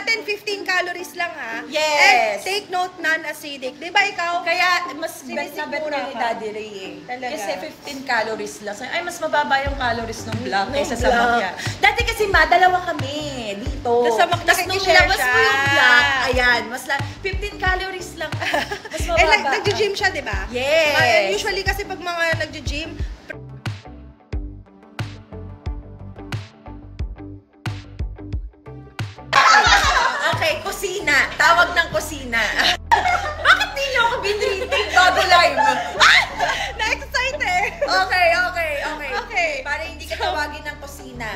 natin 15 calories lang ha. Yes. And take note, non-acidic. Di ba ikaw? Kaya mas bet na bet Sinisigura ni ka. Daddy Ray eh. Talaga. Kasi 15 calories lang. Ay, mas mababa yung calories ng black Nung kaysa sa black. macchiato. Dati kasi dalawa kami dito. Tapos sa macchiato, Tapos nung nakikishare nilabas siya. mo yung black, ayan, mas 15 calories lang. Mas mababa. Nag-gym siya, di ba? Yes. Usually kasi pag mga nag-gym, Okay, kusina. Tawag ng kusina. Bakit di niyo ako binriting bago live? na-excited! Okay. Para hindi ka tawagin ng kusina.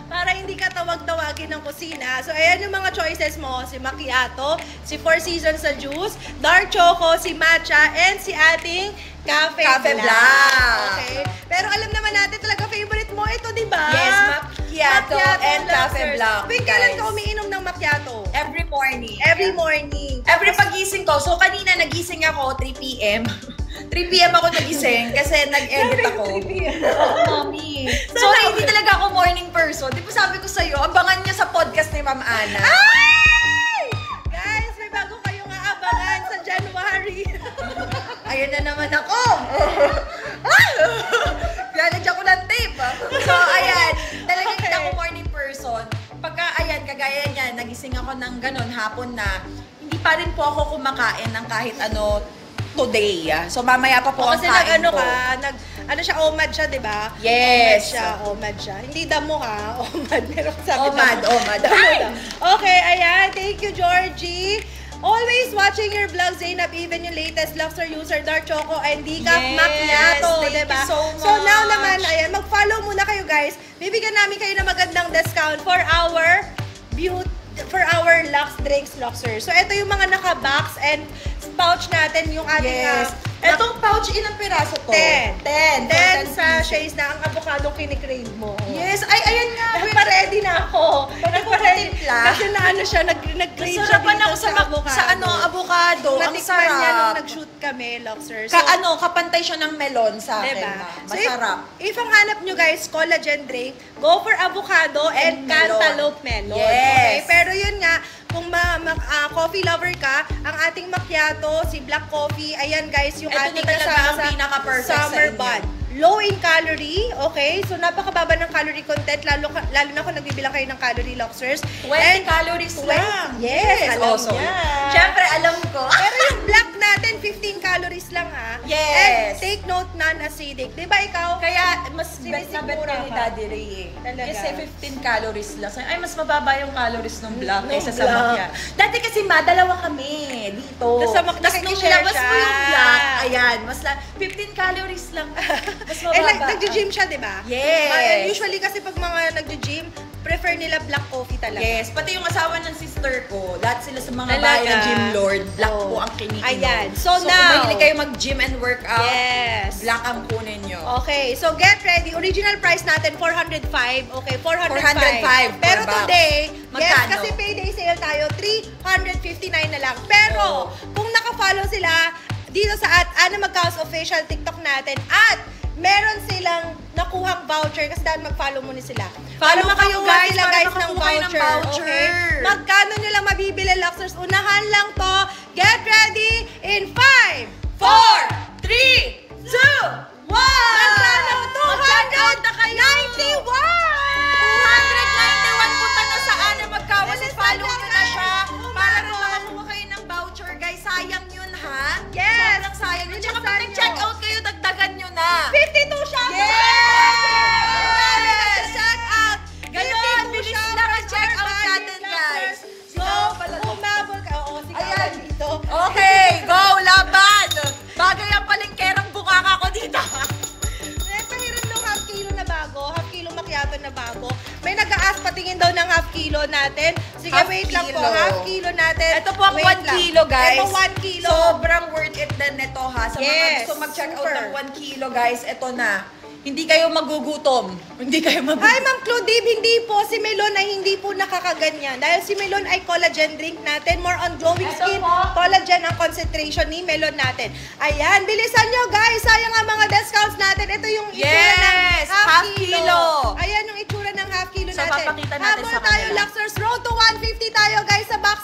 Para hindi ka tawag-tawagin ng kusina. So, ayan yung mga choices mo. Si macchiato, si Four Seasons sa juice, dark choco, si matcha, and si ating cafe black. Okay. Pero alam naman natin talaga favorite mo ito, di ba? Yes, macchiato and cafe black. Wait, kailan ka umiinom ng macchiato? Every morning. Every morning. Every pagising ko. So, kanina nagising ako 3 p.m. 3 p.m. ako nagising kasi nag-edit ako. Mami. Sorry, hindi talaga ako morning person. Di ba sabi ko sa'yo, abangan niya sa podcast ni Ma'am Ana. Ay! Guys, may bago kayong aabangan sa January. Ayan na naman ako. Lalagyan ko ng tape. So, ayan. Talagang hindi ako morning person. Pagka, ayan, kagaya niyan, nagising ako ng ganun, hapon na, hindi pa rin po ako kumakain ng kahit ano today. So, mamaya pa po ang Kasi kain ko. ano siya, OMAD siya, di ba? Yes. OMAD siya. Hindi damo ha, OMAD. Meron sabi OMAD. Okay, ayan. Thank you, Georgie. Always watching your vlog, Zainab, even yung latest Luxor user, Dark Choco, and Decaf Macchiato, thank diba? you so much. So now naman, ayan, mag-follow muna kayo guys. Bibigyan namin kayo ng magandang discount for our Lux Drinks Luxor. So ito yung mga naka-box and pouch natin, yung ating Etong pouch, ilang piraso to? 10 10 sachets na ang avocado kinikrave mo. Yes, ay, ayan nga. Nagpa-ready na ako. Nagpa-ready. Nagpapatimpla. Kasi naano siya, nag-crave siya Nasarapan dito ako sa avocado. Ang Natikman niya nung sarap. nag-shoot kami, Luxor. Kapantay siya ng melon sa akin. Diba? Masarap. So if ang hanap nyo guys, collagen drink, go for avocado and melon. cantaloupe melon. Yes. Okay? Pero yun nga, kung coffee lover ka, ang ating macchiato, si black coffee, ayan guys, yung Ito ating na talaga kasama ang sa pinaka-perfect sa summer inyo. bud. Low in calorie, okay? So, napakababa ng calorie content, lalo na kung nagbibilang kayo ng calorie Luxors. 20 calories lang. Yes, alam also. niya. Siyempre, alam ko. Pero yung black natin, 15 calories lang ha. Yes. And take note, non-acidic. Di ba ikaw? Kaya, mas bet na bet Sinisigura ni ka. Daddy Ray eh. Talaga. Kasi 15 calories lang. Ay, mas mababa yung calories ng black Nung kaysa sa black. macchiato. Dati kasi dalawa kami dito. Tapos sa Tapos nung nakikishare nilabas siya. mo yung black, ayan, mas 15 calories lang. Mas mababa. Nag-gym siya, di ba? Yes. Usually kasi pag mga nag-gym, prefer nila black coffee talaga. Yes, pati yung asawa ng sister ko, lahat sila sa mga Talaga? bahay ng gym lord, black Oh. po ang kinikinom. Ayan. So kung now- mahilig kayo mag-gym and workout, Yes. black ang kunin nyo. Okay, so get ready. Original price natin, 405. Okay, 405. 405 Pero per box. today, yes, Magkano? kasi payday sale tayo, 359 na lang. Pero, kung naka-follow sila dito sa Ana Magcaos official TikTok natin at meron silang nakuhang voucher kasi dahil mag-follow muna sila. Follow Para kayo, makakuha guys, sila para guys ng makakuha kayo ng voucher. voucher. Okay? Magkano nyo lang mabibili, Luxors? Unahan lang to. Get ready in 5, 4, 3, 2, 1! Magkano? Mag-check na kayo! 291! 291! Punta na sa Ana Magcaos. Bilisan Follow nyo, nyo na guys. siya para Umaron. makakuha kayo ng voucher, guys. Sayang yun, ha? Yes. Sobrang sayang yun. Tsaka Bilisan pag nyo. nag-check out kayo, dagdagan nyo na. 52 siya! Yes! Check out! Ganon, bilis lang ang check out natin, guys. So, umabol ka. Oo, sige. Ayan. Dito. Okay, go, laban! Bagay ang palengkerang bukaka ko dito. Pahiram ng half kilo na bago, half kilo macchiato na bago. May nag-a-ask patingin daw ng half kilo natin. Sige, Half wait lang po. kilo. Half kilo natin. Ito po ang Wait 1 lang. kilo, guys. Ito 1 kilo. Sobrang worth it din nito, ha? Sa mga Yes, gusto mag-check out super. ng 1 kilo, guys, ito na. Hindi kayo magugutom. Hindi kayo Hi, magugutom. Ma'am Claudine, hindi po si Melon ay hindi po nakakaganyan. Dahil si Melon ay collagen drink natin. More on glowing Ito skin. po. Collagen ang concentration ni Melon natin. Ayan, bilisan nyo guys. Sayang nga mga discounts natin. Ito yung itsura Yes, ng half half kilo. kilo. Ayan yung itsura ng half kilo So, natin. papakita natin Habol sa tayo, kanila. Luxors. Road to 150 tayo guys sa box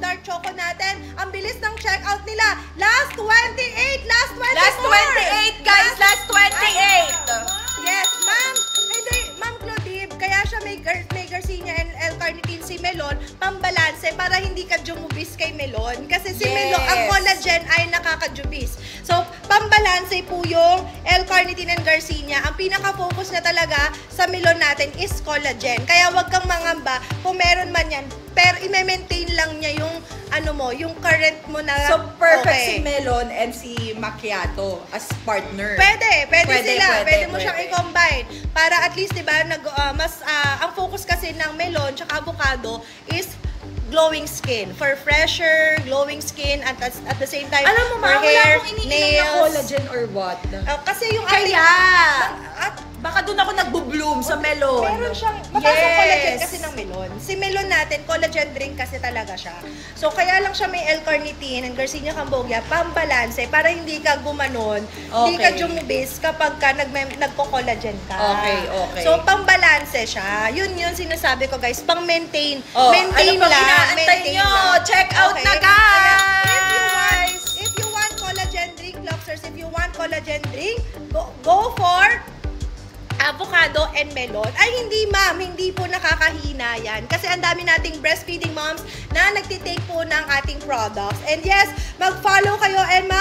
dark choco natin. Ang bilis ng checkout nila. Last 28, last 24. Last 28, guys. Last 28. Yes, ma'am. Hindi, ma'am Claudine, kaya siya may Garcinia and L-carnitine si Melon, pambalanse para hindi ka jumubis kay Melon. Kasi si Melon, ang collagen ay nakakajubis. So, pambalanse po yung L-carnitine and Garcinia. Ang pinaka-focus na talaga sa Melon natin is collagen. Kaya wag kang mangamba kung meron man yan. Pero i-maintain lang niya yung yung current mo na. So, perfect si Melon and si Macchiato as partner. Pwede sila. Pwede mo siyang i-combine. Para at least, di ba, ang focus kasi ng melon tsaka avocado is glowing skin. For fresher, glowing skin, at the same time, alam mo, for hair, wala akong iniinom na nails. collagen or what. Kasi yung Baka doon ako nagbo-bloom sa melon. meron siyang mataas collagen kasi ng melon. Si melon natin, collagen drink kasi talaga siya. So, kaya lang siya may L-carnitine and Garcinia cambogia, pambalanse, para hindi ka gumanon, hindi ka jumubis kapag ka nagpo-collagen ka. Okay. So, pambalanse siya. Yun sinasabi ko, guys. Pang-maintain. Ano Maintain pang lang. inaantay Maintain nyo? lang. Check out na, guys! If you want collagen drink, Luxers, if you want collagen drink, go for avocado and melon. Ay, hindi ma'am, hindi po nakakahina yan. Kasi ang dami nating breastfeeding moms na nagtitake po ng ating products. And yes, mag-follow kayo and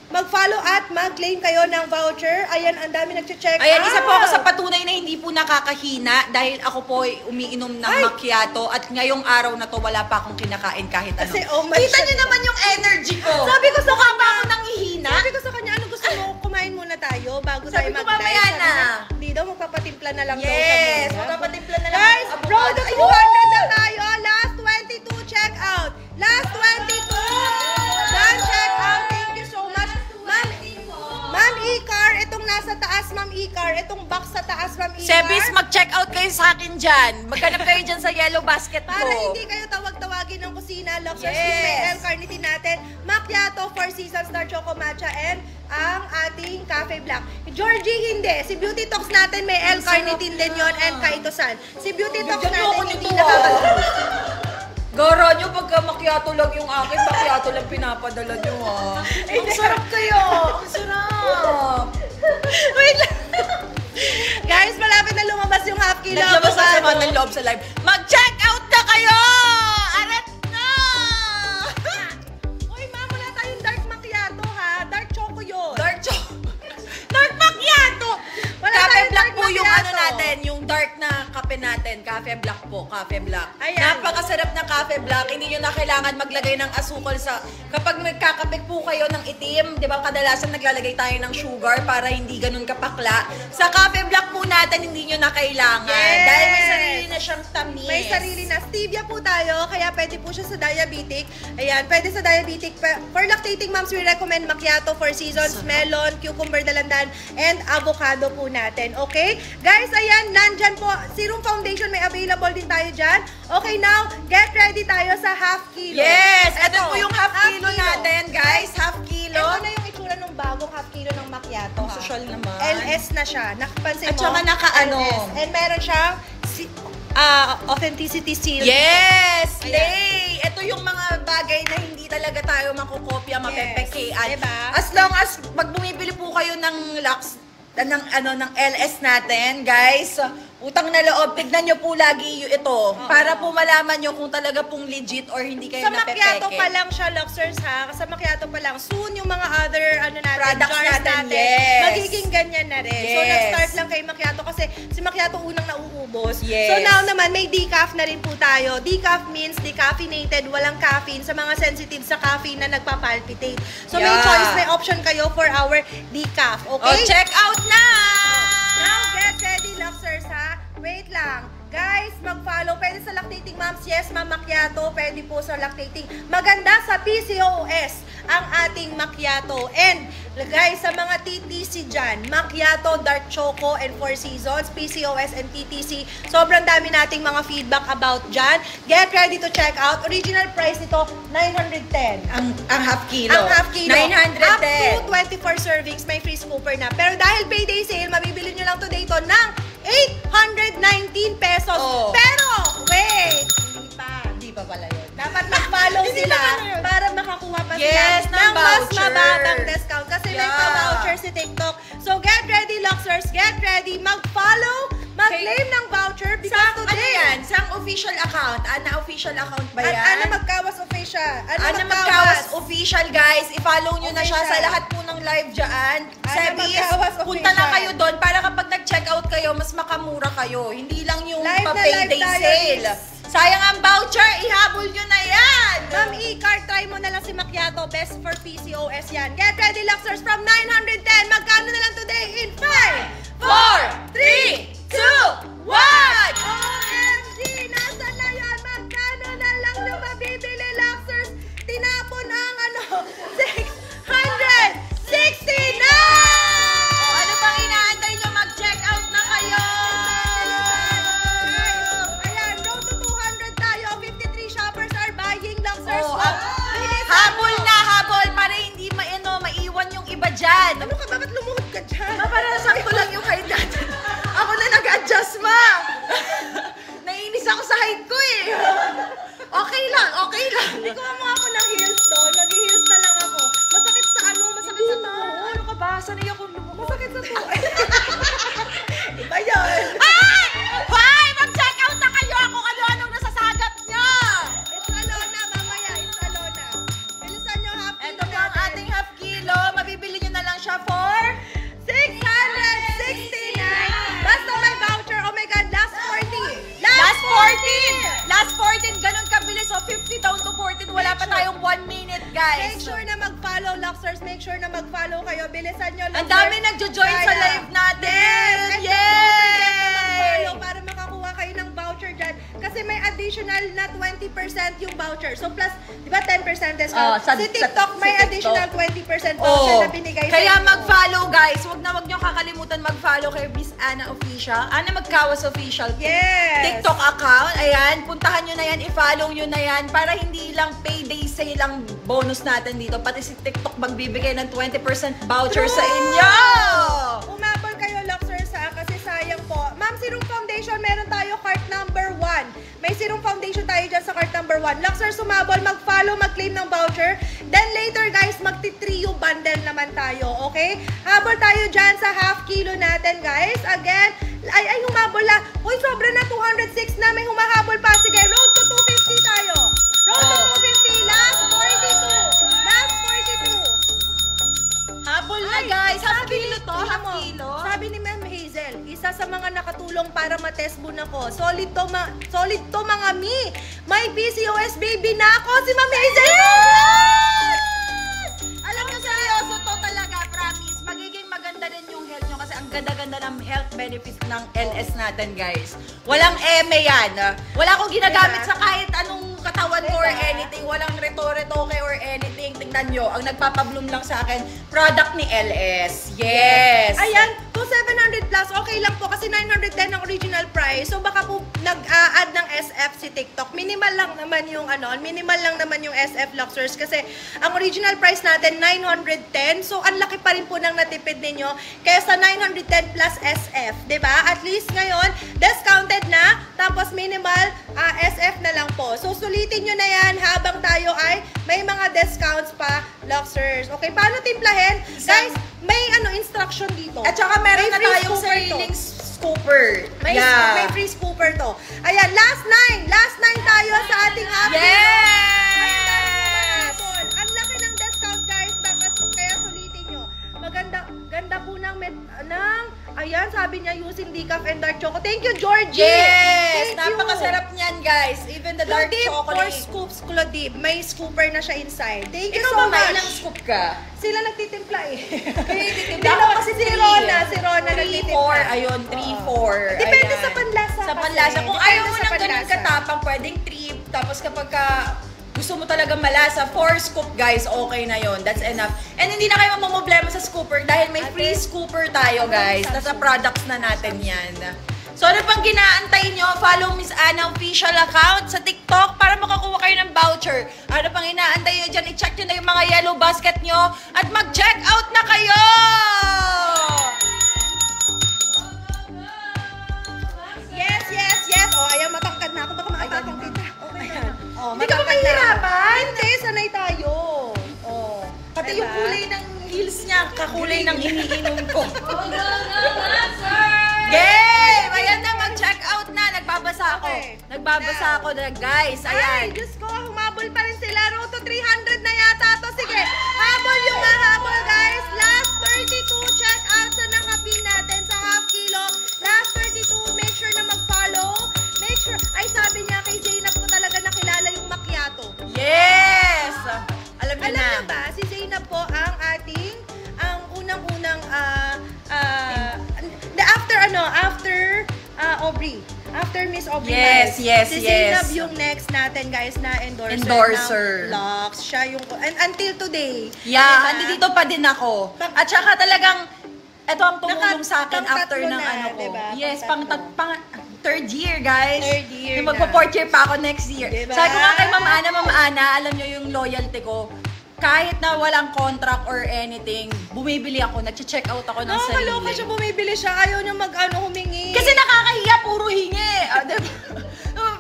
mag-follow at mag-claim kayo ng voucher. Ayan, ang dami nagche-check out. Ayan, isa po ako sa patunay na hindi po nakakahina dahil ako po ay umiinom ng macchiato at ngayong araw na to wala pa akong kinakain kahit ano. Kasi, Kita niyo naman yung energy ko. Sabi ko sa mukha ba ako nangihina? Sabi ko sa kanya, ano gusto mo? Kumain muna tayo bago tayo Sabi ko, mag-diet. mamaya na. Hindi daw, magpapatimpla na lang daw Yes, siya. magpapatimpla na lang. Guys, ang road to avocado. 200 na tayo. Last 22 check out. Last 22. Done check out. Thank you so much. Ma'am Icar, itong nasa taas, Ma'am Icar. Itong box sa taas, Ma'am Icar. Sebis, mag-check out kayo sa akin dyan. Maghanap kayo dyan sa yellow basket ko. Para hindi kayo tawag-tawagin ng kusina, Luxers, Yes. L-carnitine natin, Macchiato, 4 Seasons, Dark Choco Matcha, and ang ating Cafe Black. Georgie, hindi. Si Beauty Talks natin, may L-carnitine din yon and Kaitosan. Si Beauty Talks Bigyan niyo ako natin, hindi nito, nakakalaman. Gara nyo, pagka macchiato lang yung akin, macchiato lang pinapadala nyo, Ang sarap kayo! Ang sarap! Wait lang. Guys, malapit na lumabas yung half kilo. Naglabas na sa avocado. ng loob sa live. Mag-check out na kayo! Arat na! Uy, ma'am, wala tayong dark macchiato, ha? Dark choco yun. Dark macchiato! Wala Cafe tayong Black dark po yung macchiato. ano natin, yung dark na kape natin. Cafe Black po, Cafe Black. Ayan. Napakasarap na Cafe Black. Hindi nyo na kailangan maglagay ng asukal sa... Kapag nagkakape po kayo ng itim, di ba kadalasan naglalagay tayo ng sugar para hindi ganun kapakla. Sa Cafe Black po natin, hindi nyo na kailangan. Yes. Dahil may sarili na siyang tamis. May sarili na. Stevia po tayo, kaya pwede po siya sa diabetic. Ayan, pwede sa diabetic. For lactating moms, we recommend macchiato, 4 Seasons, melon, cucumber dalandan, and avocado po natin. Okay? Guys, ayan, nandyan po. Serum Foundation, may available din tayo dyan. Okay, now, get ready tayo sa half kilo. Yes! Ito Eto, po yung half kilo natin, guys. Half kilo. Ito na yung itsura ng bagong half kilo ng macchiato, ha? Social naman. LS na siya. Nakapansin At mo? saka naka-ano. LS. And meron siyang authenticity seal. Yes! Ayan. Lay! Ito yung mga bagay na hindi talaga tayo makukopya, mapepekean. Diba? As long as pag bumibili po kayo ng Lux, ng LS natin, guys, utang na loob, tignan nyo po lagi ito para po malaman nyo kung talaga pong legit or hindi kayo Sa napepeke. macchiato pa lang siya, Luxers, ha? Sa macchiato pa lang. Soon, yung mga other, Products jars natin, yes. magiging ganyan na rin. So, Yes. nag-start lang kay macchiato kasi si macchiato unang nauubos. Yes. So, now naman, may decaf na rin po tayo. Decaf means decaffeinated, walang caffeine sa mga sensitive sa caffeine na nagpapalpitate. So, may Yeah. choice, may option kayo for our decaf, okay? Oh, check out na! Now, get ready, Luxers, ha? Wait lang. Guys, mag-follow. Pwede sa lactating moms. Yes, Ma'am Macchiato. Pwede po sa lactating. Maganda sa PCOS ang ating macchiato. And, guys, sa mga TTC dyan, macchiato, dark choco, and 4 Seasons, PCOS, and TTC. Sobrang dami nating mga feedback about dyan. Get ready to check out. Original price nito, 910. Ang half kilo. Ang half kilo. 910. Up to 24 servings, may free scooper na. Pero dahil payday sale, mabibili nyo lang today ito ng 819 pesos. Oh. Pero, wait! Hindi pa. Hindi pa pala yun. Dapat mag-follow sila para makakuha pa sila ng mas mababang discount. Kasi may pa-voucher si TikTok. So get ready, Luxers. Get ready. Mag-follow, mag-claim ng voucher because today. Ano yan? Sa official account. Ana official account ba yan? Ana Magkawas official. Ana Magkawas official, guys. I-follow nyo na siya sa lahat po ng live dyan. Sebis, punta na kayo doon para kapag nag-checkout kayo, mas makamura kayo. Hindi lang yung pa-payday sale. Sayang ang voucher, ihabol nyo na yan! Ma'am E-Card, try mo na lang si Macchiato. Best for PCOS yan. Get ready, Luxers, from 910. Magkano na lang today in 5, 4, 3, 2, 1! OMG! Nasaan na yan? Magkano na lang yung mabibili, Luxers? Tinapon ang 669! Ano pang inaantay nyo? Mag-check out na kayo! Ayan, road to 200 tayo. 53 shoppers are buying, Luxers. Habol na, habol! Para hindi maiwan yung iba dyan. Ano ka? Bakit lumuhod ka dyan? Para nasakto lang yung height natin. Ako na nag-adjust, ma! Naiinis ako sa height ko eh. Okay lang, okay lang. Hindi ko mo ako ng heels doon. Mag-heels na lang ako. Masakit sa ano? Masakit sa tuho. Ano ka ba? Sanay ako lumuhod. Masakit sa tuho. Iba yun. Ay! Hoy! Mag-check out na kayo! Ako anong nasasagap nyo! It's Alona, mamaya. It's Alona. Bilisan nyo half kilo Ito po ang ating half kilo. Mabibili nyo na lang siya for 669. Basta may voucher. Oh my God, last 40. last 14! Last 14! Ganun kabilis. So 50 down to 14. Wala pa tayong 1 minute, guys. Make sure na mag-follow, Luxers. Make sure na mag-follow kayo. Bilisan nyo, Luxers. Ang dami nagjo-join sa live natin! Mag-follow para makakuha kayo ng voucher dyan. Kasi may additional na 20% yung voucher. So plus, di ba 10% discount? Si TikTok may additional 20% voucher na binigay sa kaya inyo. mag-follow, guys. Wag nyo kakalimutan mag-follow kay Miss Ana Official. Ana Magkawas Official. Yes! TikTok account. Ayan, puntahan nyo na yan, i-follow nyo na yan para hindi lang payday sale ang bonus natin dito. Pati si TikTok magbibigay ng 20% voucher sa inyo! Umabol kayo, Luxers, ha? Kasi sayang po. Ma'am, Serum Foundation, meron tayo cart number 1. May Serum Foundation tayo dyan sa cart number 1. Luxers, umabol, mag-follow, mag-claim ng voucher. Then later, guys, magti-trio bundle naman tayo, okay? Habol tayo dyan sa half kilo natin, guys. Again, ay, humabol na. Uy, sobra na, 206 na. May humahabol pa. Sige, road to 250 tayo. Road to 250. Last 42. Last 42. Habol na, guys. Half kilo to, half Tingnan mo, kilo. Sabi ni Ma'am Hazel, isa sa mga nakatulong para matest mo na ko. Solid to mga mi. May PCOS baby na ako, si Ma'am Hazel. Alam nyo, seryoso to talaga, promise. Magiging maganda rin yung health nyo kasi ang ganda-ganda ng health benefits ng LS natin, guys. Walang eme yan. Wala akong ginagamit sa kahit anong katawan ko or anything. Walang reto-retoke or anything. Tingnan nyo, ang nagpapabloom lang sa akin, product ni LS. Yes! Ayan, kung 700 plus, okay lang po kasi 910 ang original price. So baka po nag-add ng SF si TikTok. Minimal lang naman yung SF Luxers kasi ang original price natin 910. So ang laki pa rin po ng natipid ninyo kaysa 910 plus SF, 'di ba? At least ngayon discounted na tapos minimal SF na lang po. So sulitin nyo na yan habang tayo ay may mga discounts pa, Luxers. Okay, paano timplahin? Guys, may instruction dito. At saka meron na free tayong scooper sariling scooper. May free scooper to. Ayan, last 9 tayo sa ating happy. Yes! Ang laki ng discount, guys. Kaya sulitin nyo. Ganda po ayan, sabi niya, using decaf and dark chocolate. Thank you, Georgie! Yes! Thank you. Napakasarap niyan, guys. Even the dark Clodip, 4 chocolate. scoops, Clodip. May scooper na siya inside. Thank you Ikaw so ba, may much. ilang scoop ka? Sila nagtitimpla eh. Hindi Ako kasi si Rona 3, nagtitimpla. 4. Ayun, 3, 4. Depende Ayan. sa panlasa. Sa kasi. panlasa. Kung Depende ayaw mo sa ng ganun panlasa. katapang, pwedeng 3. Tapos kapag gusto mo talaga malasa, 4 scoop, guys, okay na yon. That's enough. And hindi na kayo mamumblema sa scooper dahil may free scooper tayo, guys. Nasa products na natin yan. So, ano pang ginaantay nyo? Follow Miss Ana Official account sa TikTok para makakuha kayo ng voucher. Ano pang inaantay nyo dyan? I-check nyo na yung mga yellow basket nyo at mag-check out na kayo! Yes, yes, yes. Oh, ayan, matangkad na ako. Baka makatapang kita. Okay na. Hindi ka ba mahihirapan? Hindi, sanay tayo. Oh. Pati Diba? yung kulay ng heels niya, kakulay ng iniinom ko. Game! Ayan na, mag-check out na. Nagbabasa ako. Okay. Nagbabasa ako na, guys. Ay, Ayan. Diyos ko, humabol pa rin sila. Road to 300 na yata to. Sige, habol yung habol, guys. Last 32 check out sa nakapin natin sa half kilo. Last 32, make sure na mag-follow. Make sure, ay sabi niya kay Zainab ko talaga nakilala yung macchiato. Yes! Alam niyo Alam na. niyo ba, si Zainab po ang ating, ang unang-unang, after Aubrey. After Miss Aubrey Yes, Miles. yes, Si yes. Zainab yung next natin, guys, na endorser. Endorser. Ng Lux. Siya yung, and until today. Yeah, diba? andito pa din ako. At saka talagang, ito ang tumulong sa akin after pang-tatlo ng na, ano ko. diba? Yes, Pang-tatlo. third year, guys. Third year Yung na. magpo-fourth year pa ako next year. Diba? Sabi ko nga kay Ma'am Ana, alam nyo yung loyalty ko. Kahit na walang contract or anything, bumibili ako, nag-check out ako ng sarili. Nakakaloka siya, bumibili siya. Ayaw niya humingi. Kasi nakakahiya, puro hingi. Diba?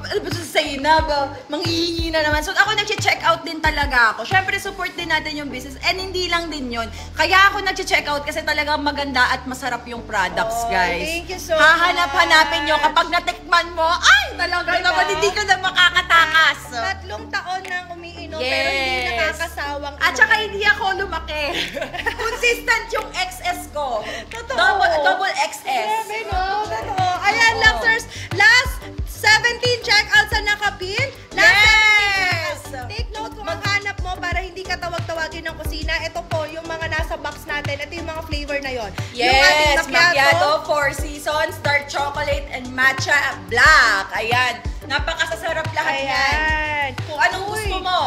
Sa Zainab, manghihingi na naman. So ako nag-check out din talaga ako. Syempre support din natin yung business. And hindi lang din yun. Kaya ako nag-check out kasi talagang maganda at masarap yung products, Oh, guys. thank you so Hahanap-hanapin nyo much. kapag natikman mo, ay, talaga Diba? naman hindi ka na makakatakas. 3 taon nang umiinom, Yes. pero hindi nakakasawang At saka inumin. hindi ako lumaki. Consistent yung XS ko. Totoo. Double XS. Grabe, no? Totoo. Ayan, Oo. Luxers, last 17 check-out sa nakapin. Last Yes! 17 check-out. Take note kung hanap mo para hindi ka tawag-tawagin ng kusina. Ito po, yung mga nasa box natin. Ito yung mga flavor na yon. Yung ating Yes, macchiato, 4 seasons, dark chocolate, and matcha black. Ayan, napakasasarap lahat yan. Ayan. Kung anong Uy. gusto mo,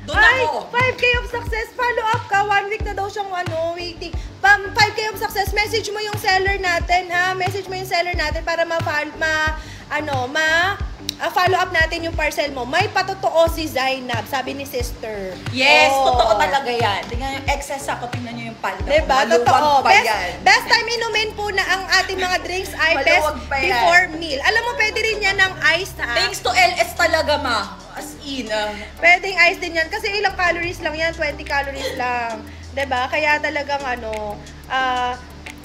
doon Ay, ako. 5K of success. Follow up ka. 1 week na daw siyang waiting. 5K of success. Message mo yung seller natin, ha? Message mo yung seller natin para follow up natin yung parcel mo. May patotoo si Zainab, sabi ni sister. Yes, Oh. totoo talaga yan. Tingnan yung excess ako, tingnan nyo yung palda. Diba? Maluwag Totoo. pa yan. Best time inumin po na ang ating mga drinks ay best Maluwag pa yan. before meal. Alam mo, pwede rin yan ng ice, ha? Thanks to LS talaga, ma. As in. Pwedeng ice din yan. Kasi ilang calories lang yan? 20 calories lang. 'Di ba? Kaya talagang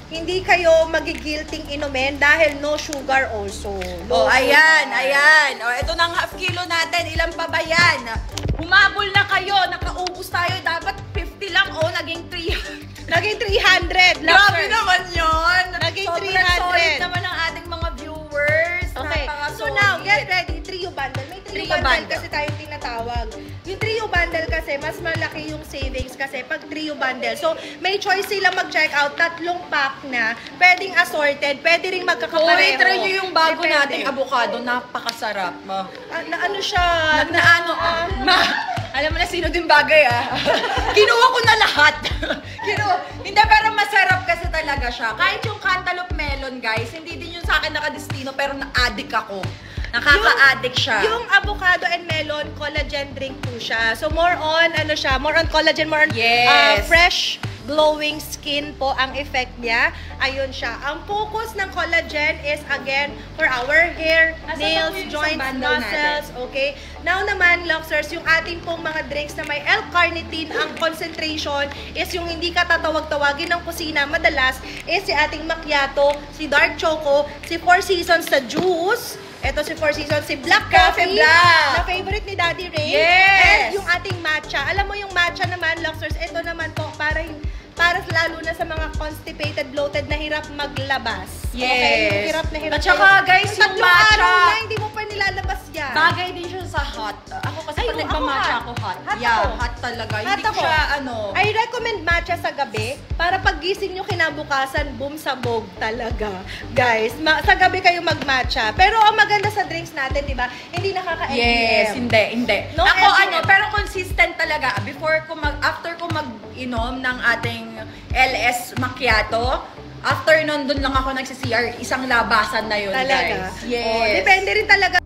hindi kayo magigilting inumin dahil no sugar also. Oh, No ayan, sugar. ayan. Oh, ito na ang half kilo natin. Ilan pa ba yan? Humabol na kayo. Nakaubos tayo. Dapat 50 lang. Oh, naging 300. Naging 300. Grabe Lovers. naman yun. Naging Sobrang 300. solid naman ang ating mga viewers. Okay. So now, get ready. Trio bundle. May trio Trio bundle bundle. kasi tayong tinatawag. Yung trio bundle kasi, mas malaki yung savings kasi pag trio bundle. So, may choice sila mag-check out. 3 pack na. Pwedeng assorted. Pwede rin magkakapareho. Hoy, try nyo yung bago Depende. nating avocado. Napakasarap. Na ano siya? Alam mo na sino din bagay Kinuha ko na lahat. Hindi, pero masarap kasi talaga siya. Kahit yung cantaloupe melon, guys, hindi din yun sa akin nakadestino, pero na-addict ako. Nakaka-addict siya. Yung avocado and melon, collagen drink po siya. So, more on collagen, more on Yes. fresh, glowing skin po ang effect niya. Ayun siya. Ang focus ng collagen is, again, for our hair, Asan nails, ba po yung joints, isang bundle muscles, okay? Now naman, Luxers, yung ating pong mga drinks na may L-carnitine, ang concentration is yung hindi ka tatawag-tawagin ng kusina, madalas, is si ating macchiato, si dark choco, si 4 seasons sa juice, ito si 4 Seasons, si Black Cafe Coffee, Black. na favorite ni Daddy Ray. Yes. And yung ating matcha. Alam mo yung matcha naman, Luxers, ito naman po, para lalo na sa mga constipated, bloated na hirap maglabas. Yes. Okay? Yung hirap na hirap. At saka, guys, yung tatlong matcha, araw na, hindi mo pa nilalabas yan. bagay din siya sa hot. Ako kasi Ay, pag oo, nagmamatcha hot. ako hot. Hot Yeah, ako. hot talaga. Hot Hindi ko ako. siya, I recommend matcha sa gabi para pag gising nyo kinabukasan, boom, sabog talaga. Guys, sa gabi kayo mag-matcha. Pero ang maganda sa drinks natin, di ba? Hindi nakaka-MDM. Yes, hindi. No Ako MDM. pero consistent talaga. After ko mag-inom ng ating LS Macchiato, after nun, dun lang ako nagsi-CR, isang labasan na yun, Talaga. guys. Yes. Oh, depende rin talaga